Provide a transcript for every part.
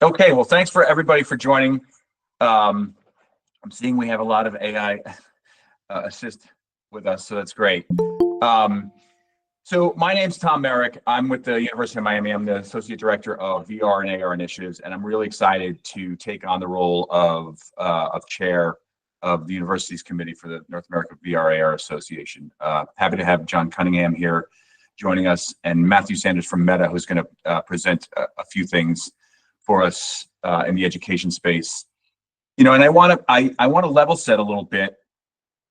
Okay, well, thanks for everybody for joining. I'm seeing we have a lot of AI assist with us, so that's great. So my name's Tom Merrick. I'm with the University of Miami. I'm the Associate Director of VR and AR Initiatives, and I'm really excited to take on the role of Chair of the University's Committee for the North America VR AR Association. Happy to have John Cunningham here joining us, and Matthew Sanders from Meta, who's going to present a few things for us in the education space. You know, and I want to level set a little bit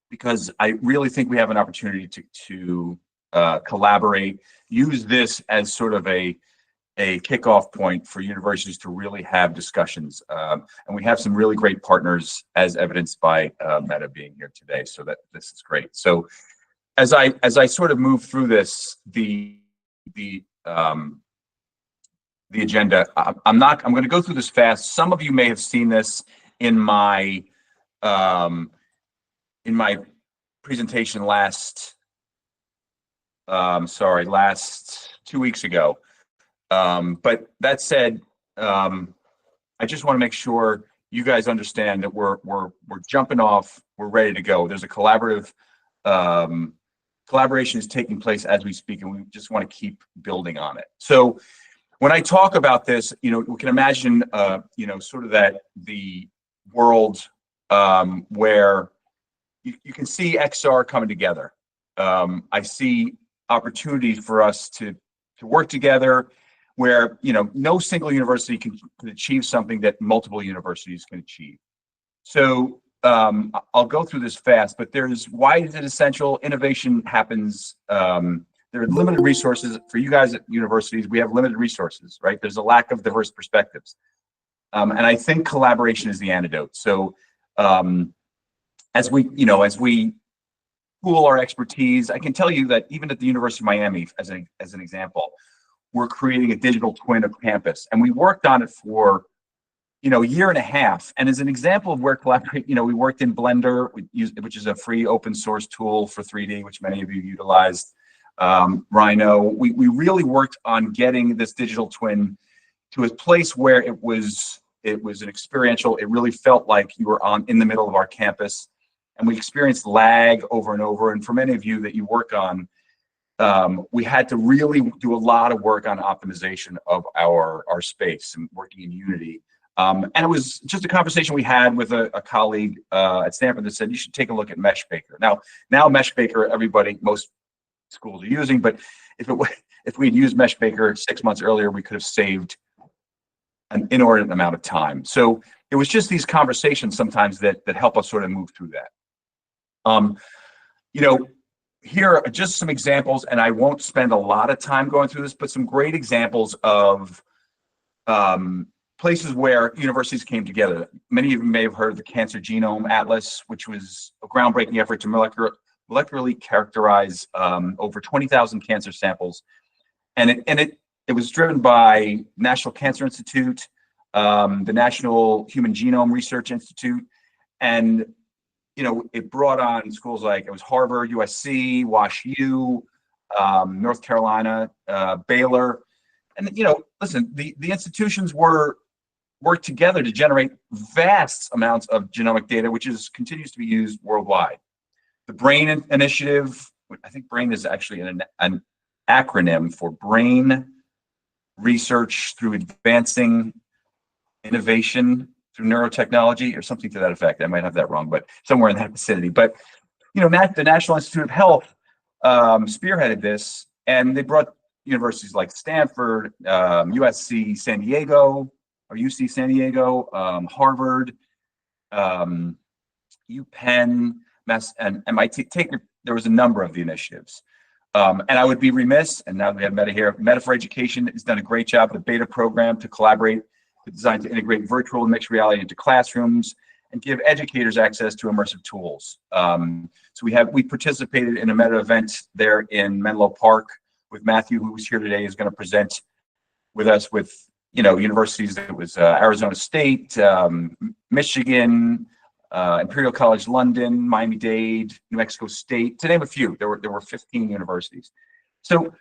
because I really think we have an opportunity to collaborate, use this as sort of a kickoff point for universities to really have discussions. And we have some really great partners, as evidenced by Meta being here today. So that this is great. So as I sort of move through this, the agenda, I'm going to go through this fast. Some of you may have seen this in my presentation last 2 weeks ago. But that said, I just want to make sure you guys understand that we're jumping off, we're ready to go. There's a collaboration is taking place as we speak, and we just want to keep building on it. So when I talk about this, you know, we can imagine, you know, sort of that the world where you can see XR coming together. I see opportunities for us to work together where, you know, no single university can achieve something that multiple universities can achieve. So I'll go through this fast, but why is it essential? Innovation happens. There are limited resources for you guys at universities. We have limited resources, right? There's a lack of diverse perspectives. And I think collaboration is the antidote. So as we pool our expertise, I can tell you that even at the University of Miami, as an example, we're creating a digital twin of campus. And we worked on it for, you know, a year and a half. And as an example of where collaborate, you know, we worked in Blender, which is a free open source tool for 3D, which many of you utilized. Rhino, we really worked on getting this digital twin to a place where it was an experiential. It really felt like you were in the middle of our campus, and we experienced lag over and over. And for many of you that you work on, we had to really do a lot of work on optimization of our space and working in Unity. And it was just a conversation we had with a colleague at Stanford that said, you should take a look at MeshBaker. Now MeshBaker, most schools are using, but if we'd used MeshBaker 6 months earlier, we could have saved an inordinate amount of time. So it was just these conversations sometimes that help us sort of move through that. You know, here are just some examples, and I won't spend a lot of time going through this, but some great examples of places where universities came together. Many of you may have heard of the Cancer Genome Atlas, which was a groundbreaking effort to molecularly characterize over 20,000 cancer samples. And it was driven by National Cancer Institute, the National Human Genome Research Institute, and you know, it brought on schools like it was Harvard, USC, WashU, North Carolina, Baylor, and you know, listen, the institutions worked together to generate vast amounts of genomic data, which continues to be used worldwide. The BRAIN initiative, I think BRAIN is actually an acronym for Brain Research through Advancing Innovation through Neurotechnology, or something to that effect. I might have that wrong, but somewhere in that vicinity. But you know, the National Institute of Health spearheaded this, and they brought universities like Stanford, USC San Diego, or UC San Diego, Harvard, UPenn, and MIT. There was a number of the initiatives. And I would be remiss, and now we have Meta here. Meta for Education has done a great job. The beta program to collaborate, designed to integrate virtual and mixed reality into classrooms and give educators access to immersive tools. So we participated in a Meta event there in Menlo Park with Matthew, who's here today, is going to present with us with, you know, universities. It was Arizona State, Michigan, Imperial College London, Miami-Dade, New Mexico State, to name a few. There were 15 universities. So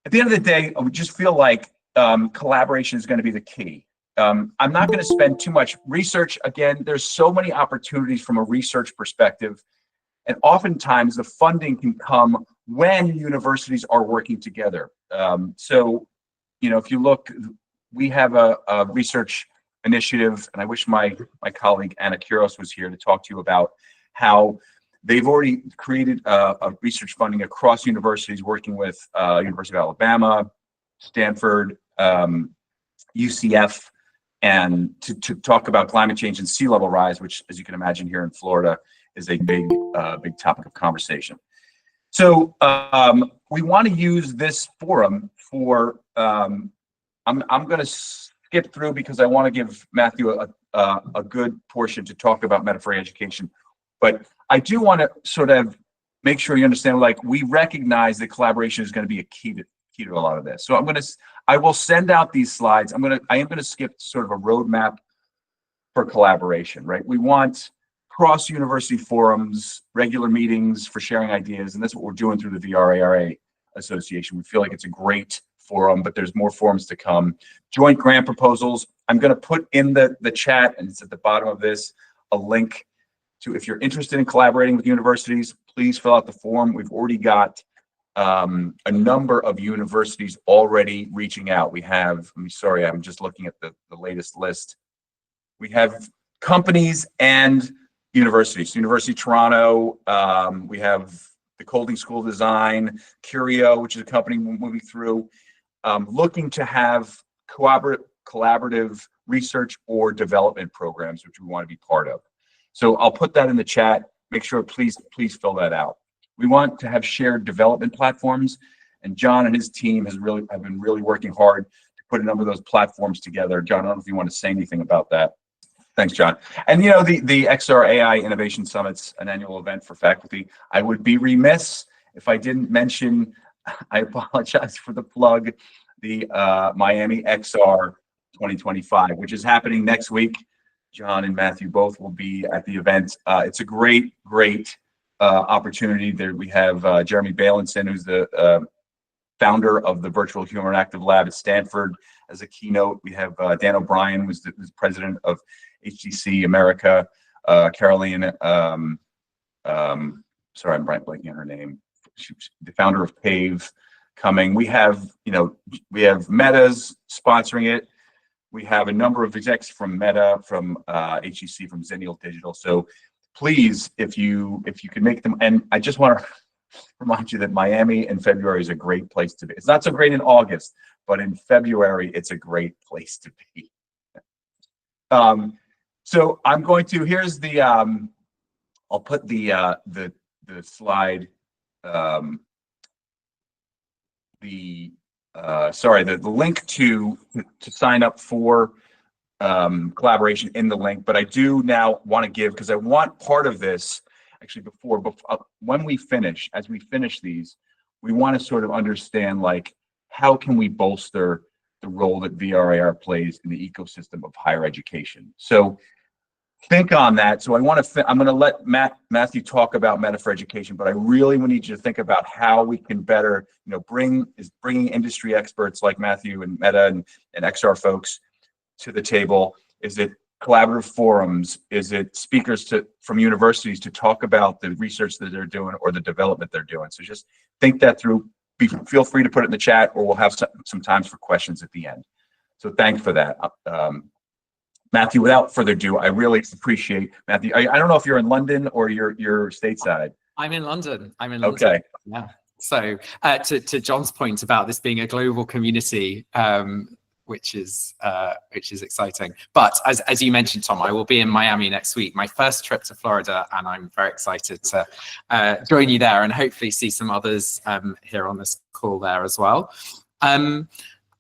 at the end of the day, I would just feel like collaboration is going to be the key. I'm not going to spend too much research. Again, there's so many opportunities from a research perspective. And oftentimes the funding can come when universities are working together. So, if you look, we have a research initiative, and I wish my colleague Anna Kuros was here to talk to you about how they've already created a research funding across universities, working with University of Alabama, Stanford, UCF, and to talk about climate change and sea level rise, which, as you can imagine, here in Florida is a big topic of conversation. So we want to use this forum for. I'm going to skip through because I want to give Matthew a good portion to talk about meta-free education, but I do want to sort of make sure you understand. Like, we recognize that collaboration is going to be a key to a lot of this. So I will send out these slides. I am going to skip sort of a roadmap for collaboration. Right? We want cross-university forums, regular meetings for sharing ideas, and that's what we're doing through the VRARA Association. We feel like it's a great forum, but there's more forums to come. Joint grant proposals. I'm going to put in the chat, and it's at the bottom of this, a link to, if you're interested in collaborating with universities, please fill out the form. We've already got a number of universities already reaching out. We have, I'm just looking at the latest list. We have companies and universities. University of Toronto, we have the Colding School of Design, Curio, which is a company we're moving through, looking to have collaborative research or development programs, which we want to be part of. So I'll put that in the chat. Make sure, please fill that out. We want to have shared development platforms, and John and his team have been really working hard to put a number of those platforms together. John, I don't know if you want to say anything about that. Thanks, John. And the XR AI Innovation Summit's an annual event for faculty. I would be remiss if I didn't mention, I apologize for the plug, the Miami XR 2025, which is happening next week. John and Matthew both will be at the event. It's a great opportunity. There we have Jeremy Bailenson, who's the founder of the Virtual Human Active Lab at Stanford, as a keynote. We have Dan O'Brien, who's the president of HTC America. Caroline, sorry, I'm blanking on her name. She's the founder of PAVE coming. We have Meta's sponsoring it. We have a number of execs from Meta, from HTC, from Zennial Digital. So please, if you can make them, and I just want to remind you that Miami in February is a great place to be. It's not so great in August, but in February, it's a great place to be. So I'm going to, here's the, I'll put the slide, the link to sign up for collaboration in the link, but I do now want to give, because I want part of this, actually before when we finish, as we finish these, we want to sort of understand, like, how can we bolster the role that VRAR plays in the ecosystem of higher education. So think on that. So I'm going to let Matthew talk about Meta for Education, but I really need you to think about how we can better, bringing industry experts like Matthew and Meta and XR folks to the table. Is it collaborative forums? Is it speakers from universities to talk about the research that they're doing or the development they're doing? So just think that through. Feel free to put it in the chat, or we'll have some times for questions at the end. So thanks for that. Matthew, without further ado, I really appreciate, Matthew. I don't know if you're in London or you're stateside. I'm in London. Okay. Yeah. So to John's point about this being a global community, which is exciting. But as you mentioned, Tom, I will be in Miami next week, my first trip to Florida, and I'm very excited to join you there and hopefully see some others here on this call there as well.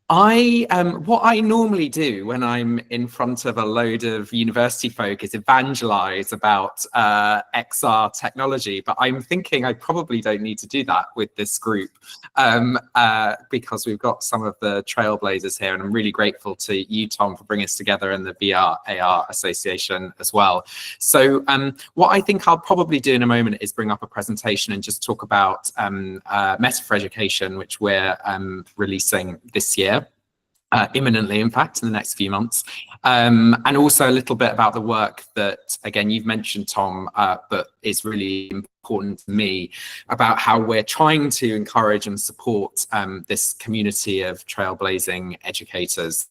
What I normally do when I'm in front of a load of university folk is evangelize about XR technology, but I'm thinking I probably don't need to do that with this group because we've got some of the trailblazers here, and I'm really grateful to you, Tom, for bringing us together, and the VRARA Association as well. So what I think I'll probably do in a moment is bring up a presentation and just talk about Meta for Education, which we're releasing this year. imminently, in fact, in the next few months. And also a little bit about the work that, again, you've mentioned, Tom, but is really important to me, about how we're trying to encourage and support this community of trailblazing educators.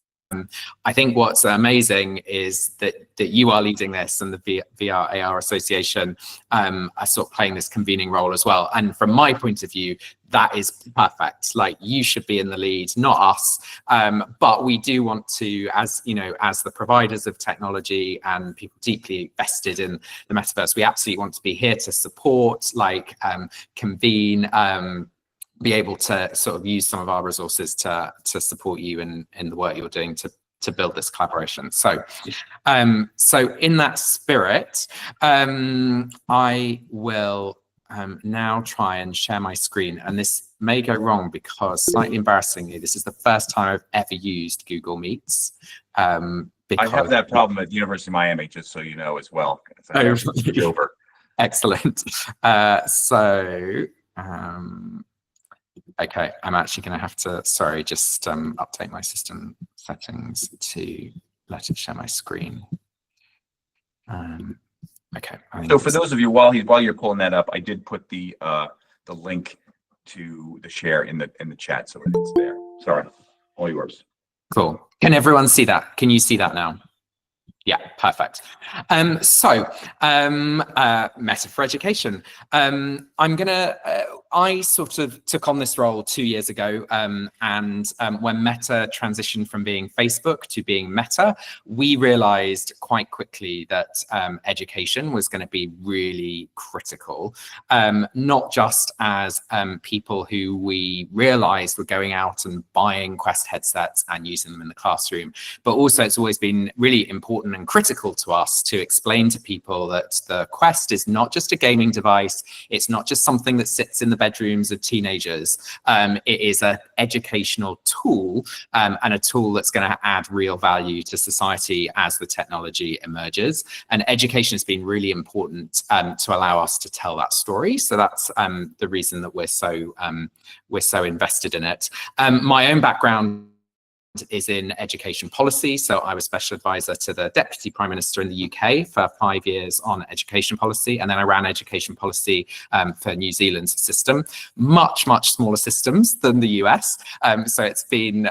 I think what's amazing is that you are leading this, and the VRARA Association are sort of playing this convening role as well. And from my point of view, that is perfect. Like, you should be in the lead, not us. But we do want to, as you know, as the providers of technology and people deeply vested in the metaverse, we absolutely want to be here to support, like, convene, be able to sort of use some of our resources to support you in the work you're doing to build this collaboration. So so in that spirit, I will now try and share my screen, and this may go wrong because, slightly embarrassingly, this is the first time I've ever used Google Meets. I have that problem at the University of Miami, just so you know, as well. Over. Excellent. Okay, I'm actually going to have to, sorry, just update my system settings to let it share my screen. Okay. So for those of you, while you're pulling that up, I did put the link to the share in the chat, so it's there. Sorry, all yours. Cool. Can everyone see that? Can you see that now? Yeah, perfect. Meta for Education. I sort of took on this role 2 years ago, and when Meta transitioned from being Facebook to being Meta, we realized quite quickly that education was going to be really critical, not just as people who we realized were going out and buying Quest headsets and using them in the classroom, but also it's always been really important and critical to us to explain to people that the Quest is not just a gaming device. It's not just something that sits in the bedrooms of teenagers. It is an educational tool, and a tool that's going to add real value to society as the technology emerges. And education has been really important to allow us to tell that story. So that's the reason that we're so invested in it. My own background is in education policy. So I was special advisor to the Deputy Prime Minister in the UK for 5 years on education policy. And then I ran education policy for New Zealand's system, much smaller systems than the US. So it's been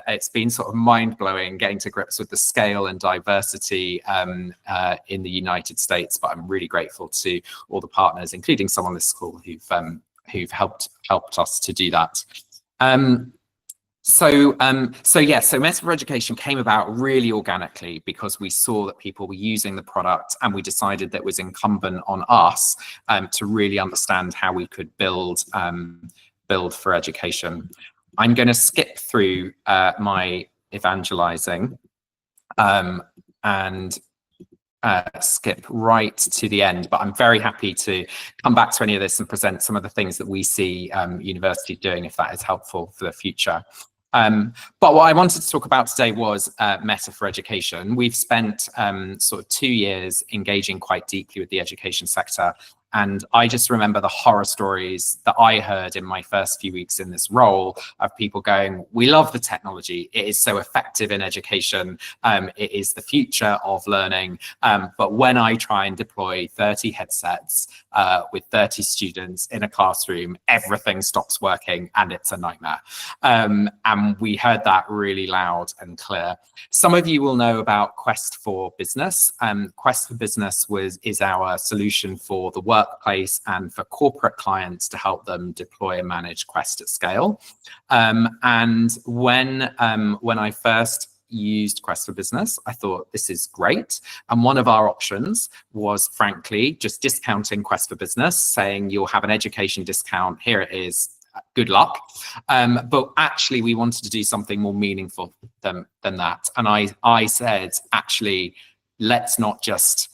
sort of mind-blowing getting to grips with the scale and diversity in the United States. But I'm really grateful to all the partners, including some on this call, who've helped us to do that. So Meta for Education came about really organically because we saw that people were using the product, and we decided that it was incumbent on us to really understand how we could build for education. I'm going to skip through my evangelizing and skip right to the end, but I'm very happy to come back to any of this and present some of the things that we see universities doing, if that is helpful for the future. But what I wanted to talk about today was Meta for Education. We've spent sort of 2 years engaging quite deeply with the education sector. And I just remember the horror stories that I heard in my first few weeks in this role of people going, we love the technology. It is so effective in education. It is the future of learning. But when I try and deploy 30 headsets with 30 students in a classroom, everything stops working and it's a nightmare. And we heard that really loud and clear. Some of you will know about Quest for Business. Quest for Business is our solution for the workplace and for corporate clients to help them deploy and manage Quest at scale. And when I first used Quest for Business, I thought this is great. And one of our options was, frankly, just discounting Quest for Business, saying you'll have an education discount. Here it is. Good luck. But actually, we wanted to do something more meaningful than that. And I said, actually, let's not just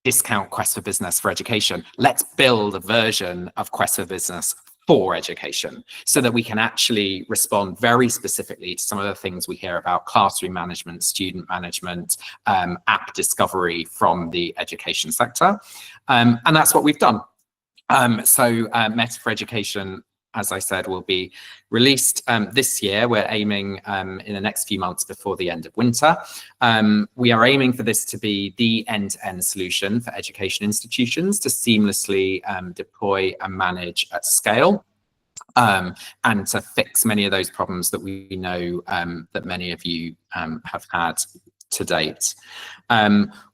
discount Quest for Business for education. Let's build a version of Quest for Business for education so that we can actually respond very specifically to some of the things we hear about classroom management, student management, app discovery from the education sector. And that's what we've done. Meta for Education as I said, will be released this year. We're aiming in the next few months before the end of winter. We are aiming for this to be the end-to-end solution for education institutions to seamlessly deploy and manage at scale. And to fix many of those problems that we know that many of you have had to date.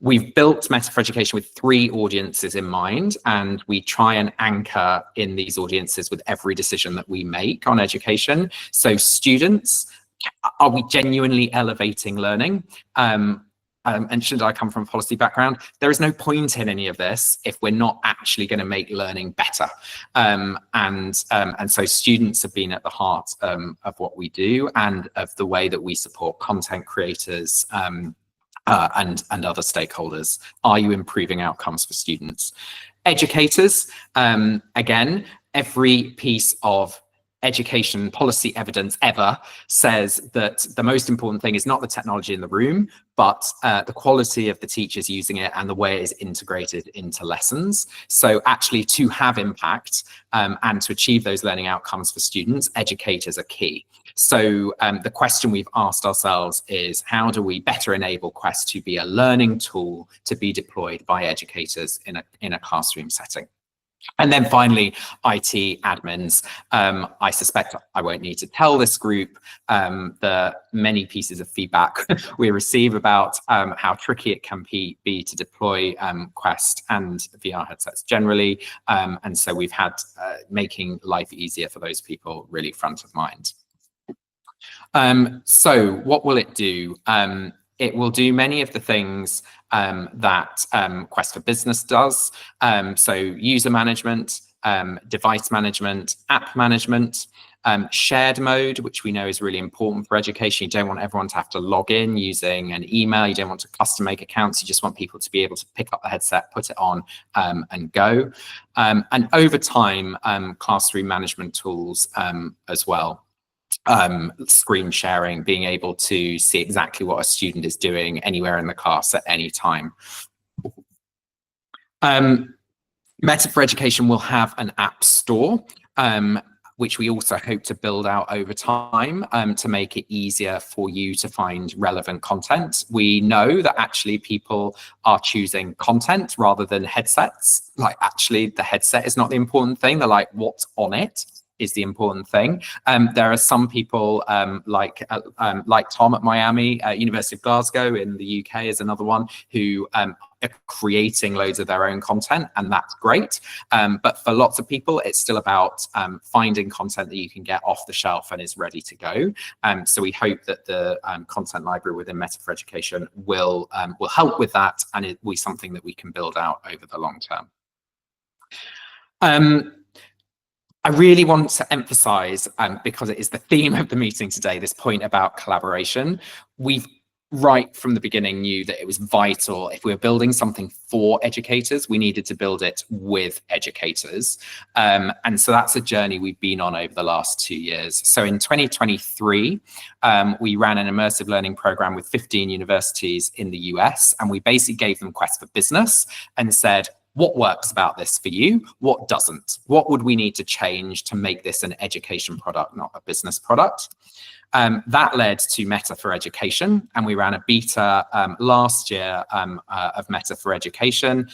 We've built Meta for Education with 3 audiences in mind, and we try and anchor in these audiences with every decision that we make on education. So students, are we genuinely elevating learning? I mentioned I come from a policy background. There is no point in any of this if we're not actually going to make learning better. And so students have been at the heart of what we do and of the way that we support content creators and other stakeholders. Are you improving outcomes for students? Educators, again, every piece of education policy evidence ever says that the most important thing is not the technology in the room, but the quality of the teachers using it and the way it is integrated into lessons. So actually to have impact and to achieve those learning outcomes for students, educators are key. So the question we've asked ourselves is, how do we better enable Quest to be a learning tool to be deployed by educators in a classroom setting? And then finally, IT admins. I suspect I won't need to tell this group the many pieces of feedback we receive about how tricky it can be to deploy Quest and VR headsets generally. And so we've had making life easier for those people really front of mind. So what will it do? It will do many of the things that Quest for Business does. So user management, device management, app management, shared mode, which we know is really important for education. You don't want everyone to have to log in using an email. You don't want to custom make accounts. You just want people to be able to pick up the headset, put it on and go. And over time, classroom management tools as well. Screen sharing, being able to see exactly what a student is doing anywhere in the class at any time. Meta for Education will have an app store, which we also hope to build out over time to make it easier for you to find relevant content. We know that actually people are choosing content rather than headsets. Like actually the headset is not the important thing. They're like, what's on it is the important thing. There are some people like Tom at Miami, University of Glasgow in the UK is another one, who are creating loads of their own content, and that's great. But for lots of people, it's still about finding content that you can get off the shelf and is ready to go. So we hope that the content library within Meta for Education will help with that, and it will be something that we can build out over the long term. I really want to emphasize, because it is the theme of the meeting today, this point about collaboration. We've right from the beginning knew that it was vital. If we were building something for educators, we needed to build it with educators. And so that's a journey we've been on over the last 2 years. So in 2023, we ran an immersive learning program with 15 universities in the US, and we basically gave them Quest for Business and said, what works about this for you? What doesn't? What would we need to change to make this an education product, not a business product? That led to Meta for Education, and we ran a beta last year of Meta for Education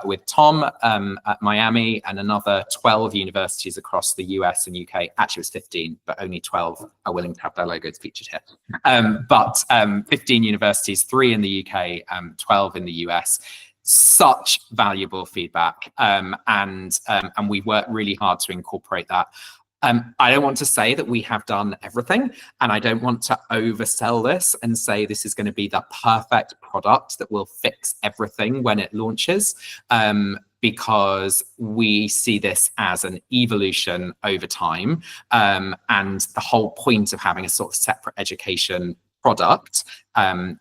with Tom at Miami and another 12 universities across the US and UK. Actually, it was 15, but only 12 are willing to have their logos featured here. But 15 universities, 3 in the UK, 12 in the US. Such valuable feedback, and we worked really hard to incorporate that. I don't want to say that we have done everything, and I don't want to oversell this and say this is going to be the perfect product that will fix everything when it launches, because we see this as an evolution over time, and the whole point of having a sort of separate education product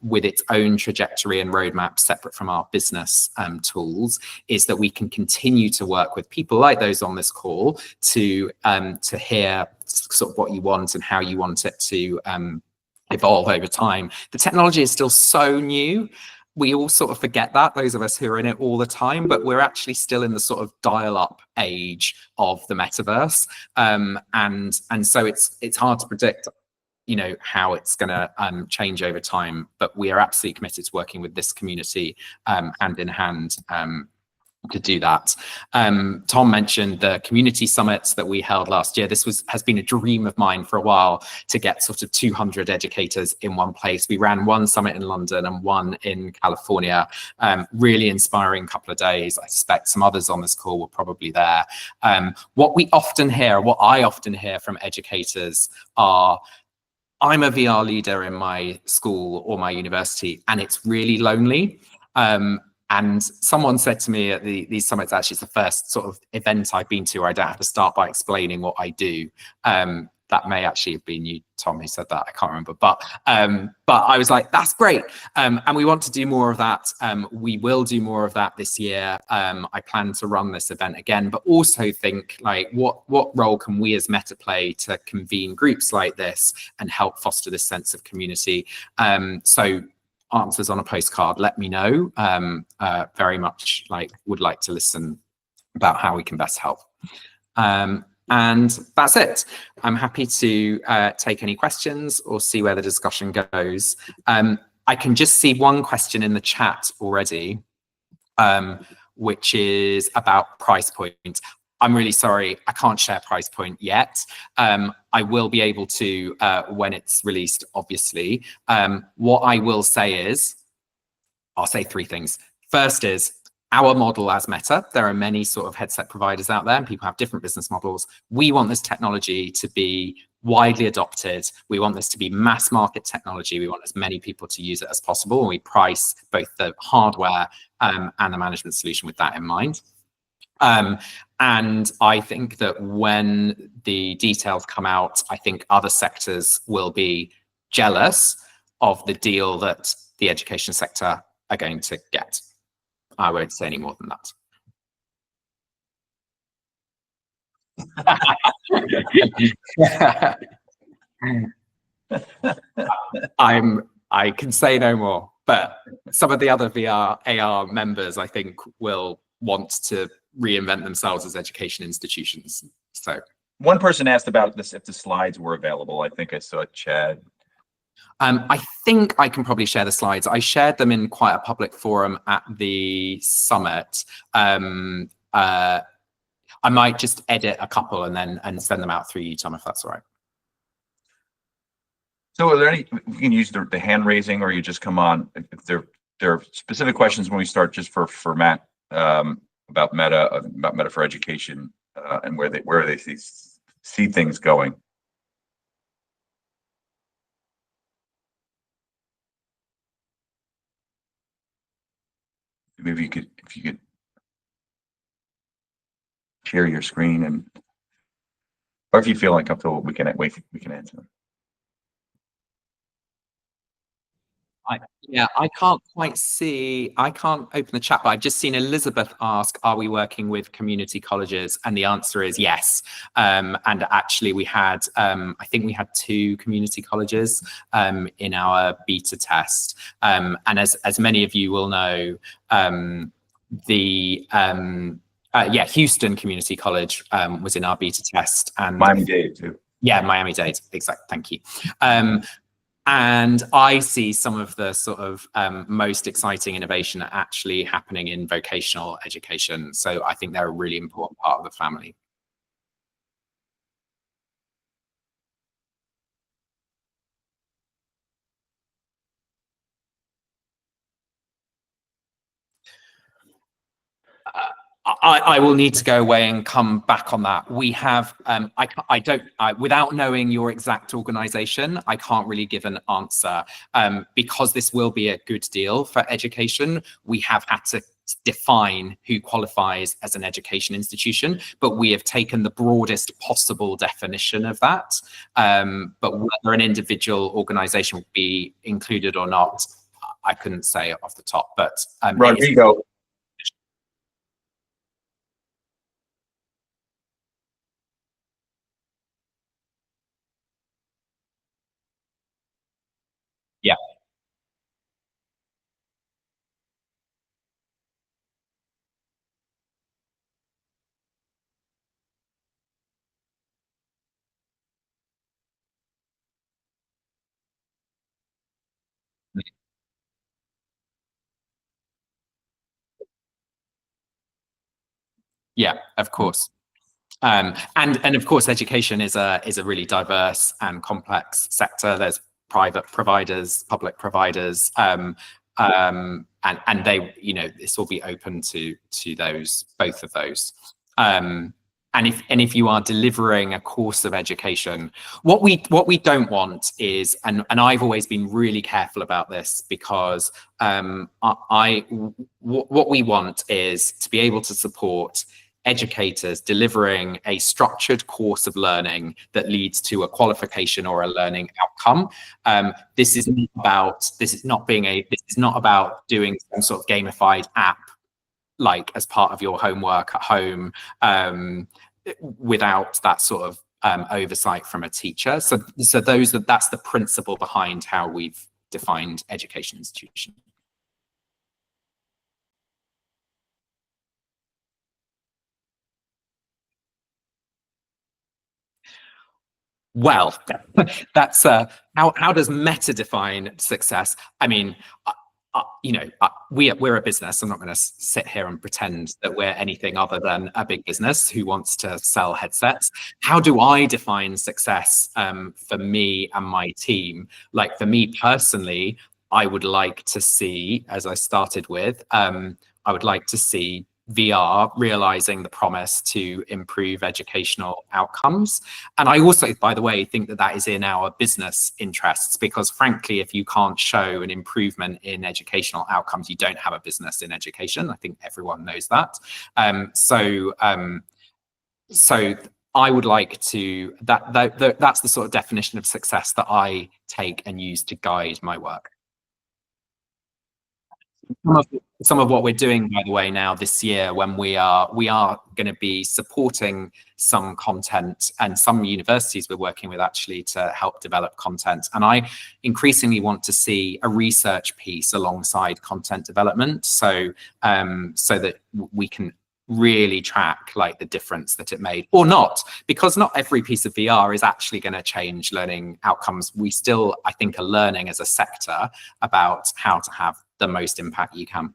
with its own trajectory and roadmap separate from our business tools is that we can continue to work with people like those on this call to hear sort of what you want and how you want it to evolve over time. The technology is still so new. we all sort of forget that, those of us who are in it all the time, but we're actually still in the sort of dial-up age of the metaverse. And so it's hard to predict, you know, how it's going to change over time, but we are absolutely committed to working with this community hand in hand to do that. Tom mentioned the community summits that we held last year. This has been a dream of mine for a while, to get sort of 200 educators in one place. We ran one summit in London and one in California. Really inspiring couple of days. I suspect some others on this call were probably there. What I often hear from educators are, I'm a VR leader in my school or my university, and it's really lonely. And someone said to me at these summits, actually, it's the first sort of event I've been to where I don't have to start by explaining what I do. That may actually have been you, Tom, who said that. I can't remember. But I was like, that's great. And we want to do more of that. We will do more of that this year. I plan to run this event again, but also think, like, what role can we as Meta play to convene groups like this and help foster this sense of community? So answers on a postcard, let me know. Very much would like to listen about how we can best help. And that's it. I'm happy to take any questions or see where the discussion goes. I can just see one question in the chat already, which is about price point. I'm really sorry, I can't share price point yet. I will be able to when it's released, obviously. What I will say is, I'll say three things. First is, our model as Meta, there are many sort of headset providers out there and people have different business models. We want this technology to be widely adopted. We want this to be mass market technology. We want as many people to use it as possible. And we price both the hardware and the management solution with that in mind. And I think that when the details come out, I think other sectors will be jealous of the deal that the education sector are going to get. I won't say any more than that. I can say no more, but some of the other VR AR members, I think, will want to reinvent themselves as education institutions. So one person asked about this, if the slides were available. I think I saw Chad. I think I can probably share the slides. I shared them in quite a public forum at the summit. I might just edit a couple and send them out through you, Tom, if that's all right. So are there any, you can use the hand raising, or you just come on if there are specific questions when we start, just for Matt, about Meta for education, and where they see things going. Maybe if you could share your screen, and or if you feel uncomfortable, we can answer them. I can't quite see, I can't open the chat, but I've just seen Elizabeth ask, are we working with community colleges? And the answer is yes. And actually we had, I think we had 2 community colleges in our beta test. And as many of you will know, Houston Community College was in our beta test. And Miami-Dade too. Yeah, Miami-Dade, exactly, thank you. And I see some of the sort of most exciting innovation actually happening in vocational education. So I think they're a really important part of the family. I will need to go away and come back on that. We have, without knowing your exact organization, I can't really give an answer. Because this will be a good deal for education, we have had to define who qualifies as an education institution, but we have taken the broadest possible definition of that. But whether an individual organization will be included or not, I couldn't say off the top, but Rodrigo. Yeah. Yeah, of course. And of course, education is a really diverse and complex sector. There's private providers, public providers, and they, you know, this will be open to those, both of those. And if you are delivering a course of education, what we don't want is, and I've always been really careful about this, because what we want is to be able to support educators delivering a structured course of learning that leads to a qualification or a learning outcome. This is not about doing some sort of gamified app, like as part of your homework at home, without that sort of oversight from a teacher. So that's the principle behind how we've defined education institution. Well, that's how does Meta define success? I mean, you know, we're a business. I'm not going to sit here and pretend that we're anything other than a big business who wants to sell headsets. How do I define success for me and my team? Like, for me personally, I would like to see, as I started with, I would like to see VR realizing the promise to improve educational outcomes. And I also, by the way, think that is in our business interests, because frankly, if you can't show an improvement in educational outcomes, you don't have a business in education. I think everyone knows that. So I would like to, that's the sort of definition of success that I take and use to guide my work. Some of what we're doing, by the way, now this year, when we are going to be supporting some content, and some universities we're working with actually to help develop content. And I increasingly want to see a research piece alongside content development, so that we can really track like the difference that it made, or not, because not every piece of VR is actually going to change learning outcomes. We still, I think, are learning as a sector about how to have the most impact you can.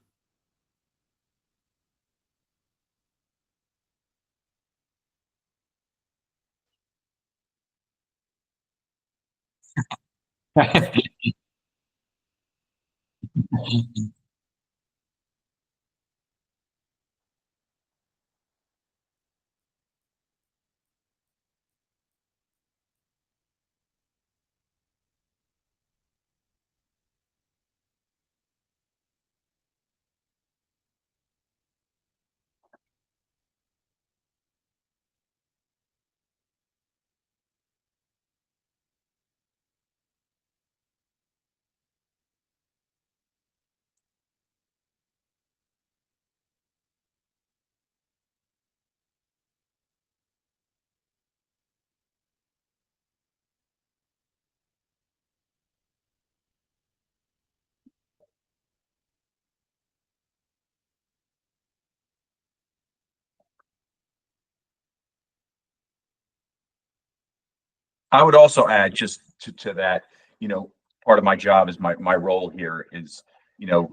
I would also add just to that, you know, part of my job is my role here is, you know,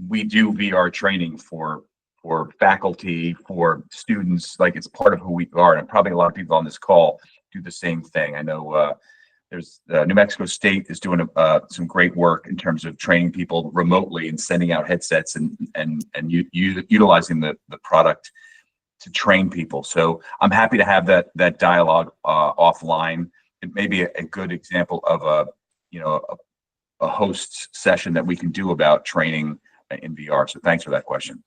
we do VR training for faculty, for students, like it's part of who we are. And probably a lot of people on this call do the same thing. I know there's New Mexico State is doing some great work in terms of training people remotely and sending out headsets and utilizing the product to train people. So I'm happy to have that dialogue offline. It may be a good example of a host session that we can do about training in VR. So thanks for that question.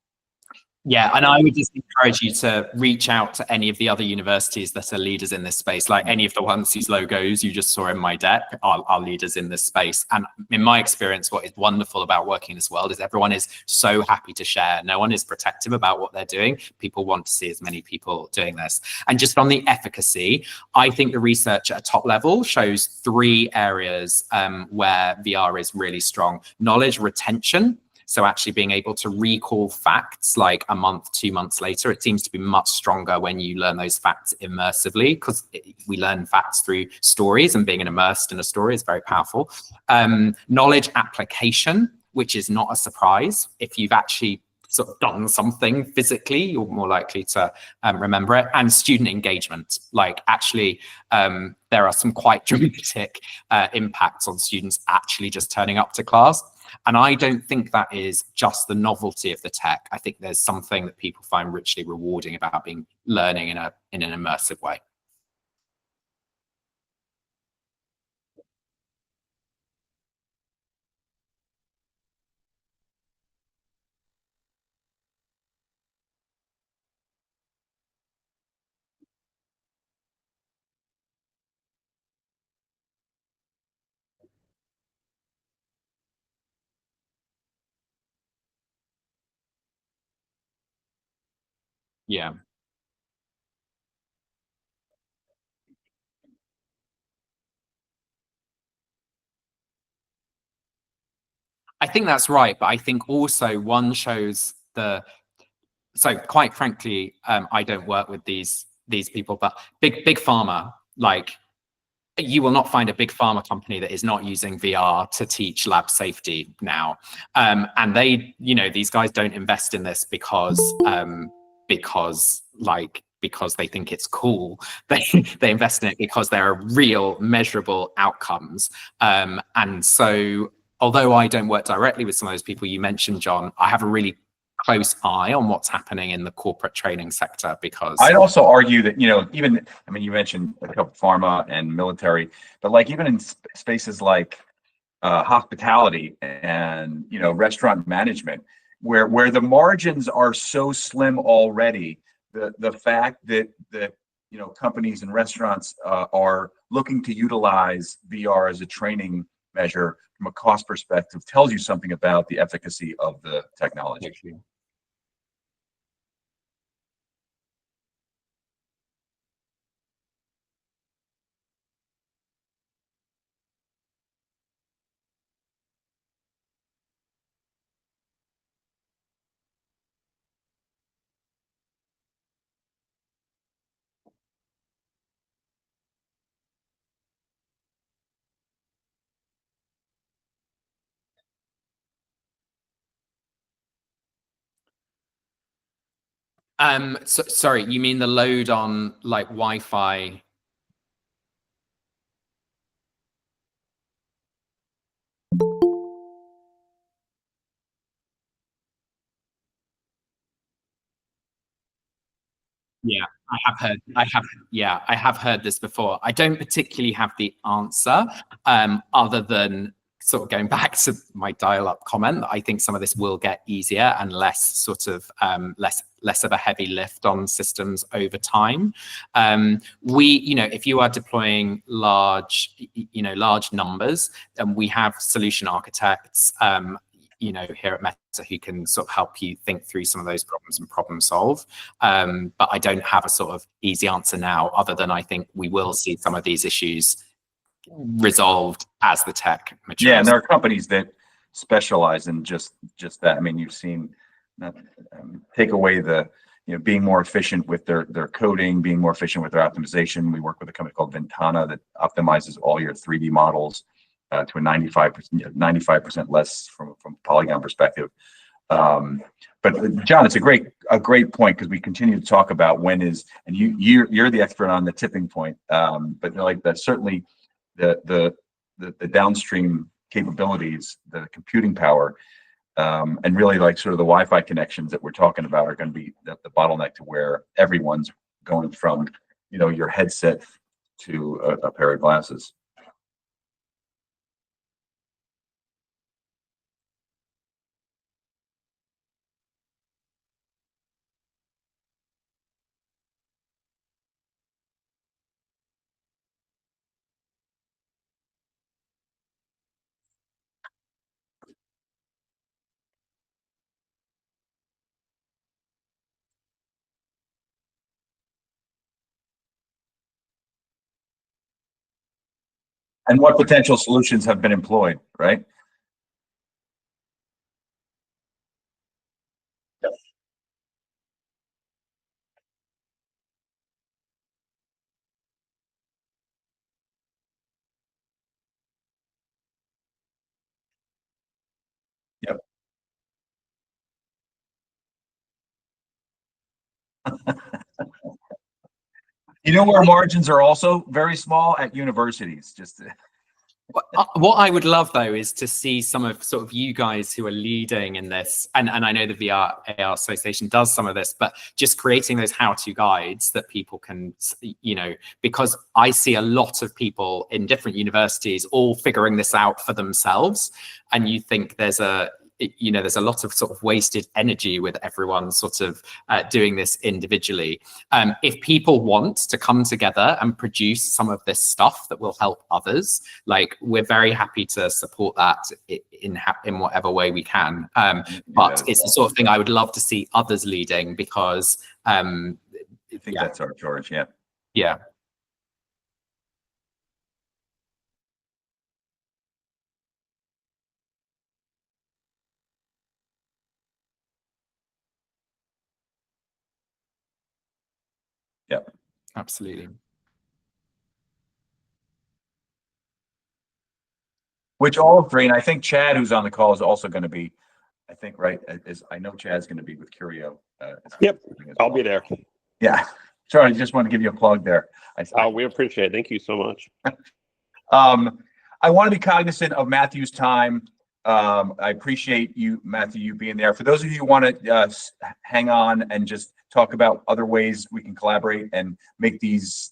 Yeah, and I would just encourage you to reach out to any of the other universities that are leaders in this space, like any of the ones whose logos you just saw in my deck are leaders in this space. And in my experience, what is wonderful about working in this world is everyone is so happy to share. No one is protective about what they're doing. People want to see as many people doing this. And just on the efficacy, I think the research at a top level shows 3 areas where VR is really strong. Knowledge retention. So actually being able to recall facts like a month, 2 months later, it seems to be much stronger when you learn those facts immersively, because we learn facts through stories, and being immersed in a story is very powerful. Knowledge application, which is not a surprise. If you've actually sort of done something physically, you're more likely to remember it. And student engagement, like actually, there are some quite dramatic impacts on students actually just turning up to class. And I don't think that is just the novelty of the tech. I think there's something that people find richly rewarding about learning in an immersive way. Yeah. I think that's right, but I think also one shows so quite frankly, I don't work with these people, but big pharma, like you will not find a big pharma company that is not using VR to teach lab safety now. And they, these guys don't invest in this because they think it's cool. They invest in it because there are real measurable outcomes. And so although I don't work directly with some of those people you mentioned, John, I have a really close eye on what's happening in the corporate training sector because I'd also argue that, even, I mean, you mentioned a couple pharma and military, but like even in spaces like hospitality and, restaurant management, where the margins are so slim already, the fact that companies and restaurants are looking to utilize VR as a training measure from a cost perspective tells you something about the efficacy of the technology. sorry, you mean the load on like Wi-Fi? Yeah, I have heard this before. I don't particularly have the answer, other than sort of going back to my dial-up comment. I think some of this will get easier and less sort of less of a heavy lift on systems over time. If you are deploying large numbers, then we have solution architects here at Meta who can sort of help you think through some of those problems and problem solve. But I don't have a sort of easy answer now, other than I think we will see some of these issues resolved as the tech matures. Yeah, and there are companies that specialize in just that. I mean, you've seen that take away the being more efficient with their coding, being more efficient with their optimization. We work with a company called Ventana that optimizes all your 3D models to a 95% less from a polygon perspective. But John, it's a great point, because we continue to talk about when is, and you're the expert on the tipping point. But like that, certainly the downstream capabilities, the computing power, and really like sort of the Wi-Fi connections that we're talking about are going to be the bottleneck to where everyone's going from your headset to a pair of glasses. And what potential solutions have been employed, right? Yep. Yep. You know where margins are also very small? At universities, What I would love though is to see some of sort of you guys who are leading in this, and I know the VRARA Association does some of this, but just creating those how-to guides that people can, you know, because I see a lot of people in different universities all figuring this out for themselves, and you think there's a lot of sort of wasted energy with everyone sort of doing this individually. If people want to come together and produce some of this stuff that will help others, like we're very happy to support that in whatever way we can. But it's the sort of thing I would love to see others leading, because I think that's our charge. Yeah. Yeah. Yep. Absolutely. Which all three, and I think Chad, who's on the call, is also going to be, I think, right? I know Chad's going to be with Curio. Yep, I'll be there. Yeah. Sorry, I just want to give you a plug there. We appreciate it. Thank you so much. I want to be cognizant of Matthew's time. I appreciate you, Matthew, you being there. For those of you who want to hang on and just talk about other ways we can collaborate and make these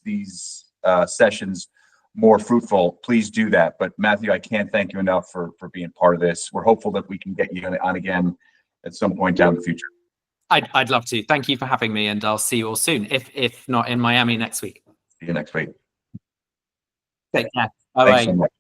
sessions more fruitful, please do that. But Matthew, I can't thank you enough for being part of this. We're hopeful that we can get you on again at some point down the future. I'd love to. Thank you for having me, and I'll see you all soon. If not in Miami next week. See you next week. Take care. Thanks Bye-bye. so much.